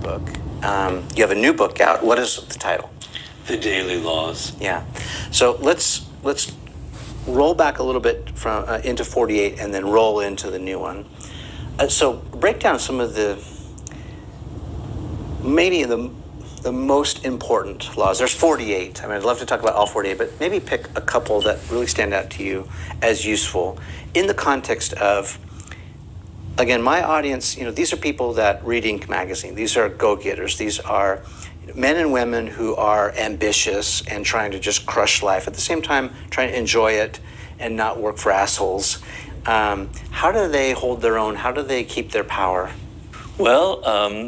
book. You have a new book out. What is the title? The Daily Laws. Yeah. So let's roll back a little bit from into 48 and then roll into the new one. So break down some of maybe the most important laws. There's 48. I mean, I'd love to talk about all 48, but maybe pick a couple that really stand out to you as useful in the context of, again, my audience, these are people that read Inc. magazine. These are go-getters. These are men and women who are ambitious and trying to just crush life, at the same time trying to enjoy it and not work for assholes. How do they hold their own? How do they keep their power? Well,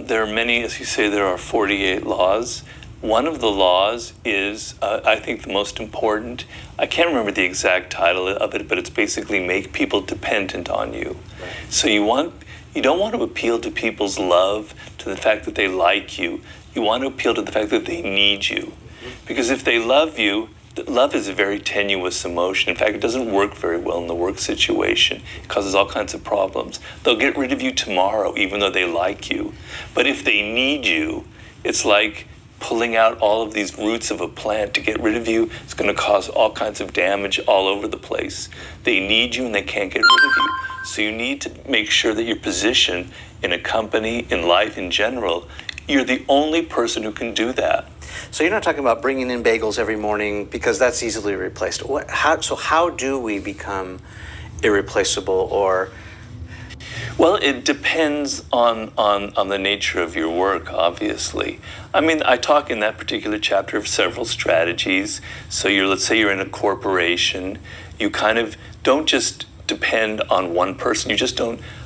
there are many, as you say, there are 48 laws. One of the laws is, I think, the most important. I can't remember the exact title of it, but it's basically make people dependent on you. Right. So you don't want to appeal to people's love, to the fact that they like you. You want to appeal to the fact that they need you. Mm-hmm. Because if they love you, love is a very tenuous emotion. In fact, it doesn't work very well in the work situation. It causes all kinds of problems. They'll get rid of you tomorrow, even though they like you. But if they need you, it's like pulling out all of these roots of a plant. To get rid of you, it's going to cause all kinds of damage all over the place. They need you and they can't get rid of you. So you need to make sure that your position in a company, in life in general, you're the only person who can do that. So you're not talking about bringing in bagels every morning, because that's easily replaced. How do we become irreplaceable? Or well, it depends on the nature of your work, obviously. I mean, I talk in that particular chapter of several strategies. So let's say you're in a corporation, you kind of don't just depend on one person. You just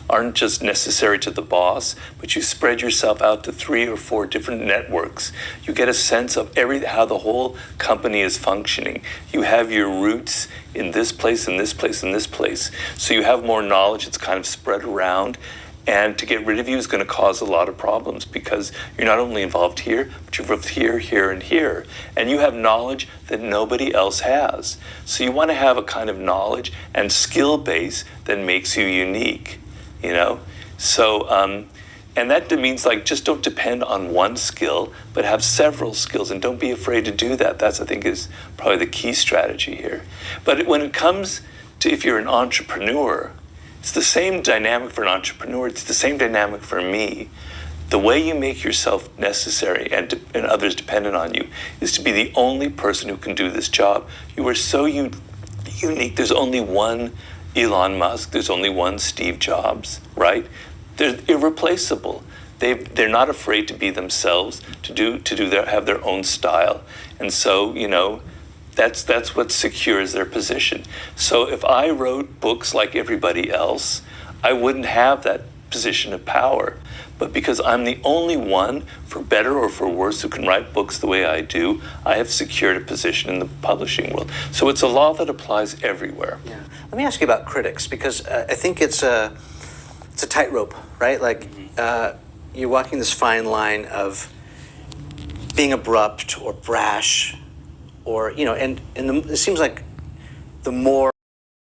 aren't just necessary to the boss, but you spread yourself out to 3 or 4 different networks. You get a sense of how the whole company is functioning. You have your roots in this place, in this place, in this place. So you have more knowledge. It's kind of spread around. And to get rid of you is going to cause a lot of problems, because you're not only involved here, but you're involved here, here, and here. And you have knowledge that nobody else has. So you want to have a kind of knowledge and skill base that makes you unique, So, and that means just don't depend on one skill, but have several skills, and don't be afraid to do that. That's, I think, is probably the key strategy here. But when it comes to, if you're an entrepreneur, it's the same dynamic for an entrepreneur. It's the same dynamic for me. The way you make yourself necessary and others dependent on you is to be the only person who can do this job. You are so unique. There's only one Elon Musk. There's only one Steve Jobs, right? They're irreplaceable. They're not afraid to be themselves, have their own style. And so, that's what secures their position. So if I wrote books like everybody else, I wouldn't have that position of power. But because I'm the only one, for better or for worse, who can write books the way I do, I have secured a position in the publishing world. So it's a law that applies everywhere. Yeah. Let me ask you about critics, because I think it's a tightrope, right? You're walking this fine line of being abrupt or brash, or, it seems like the more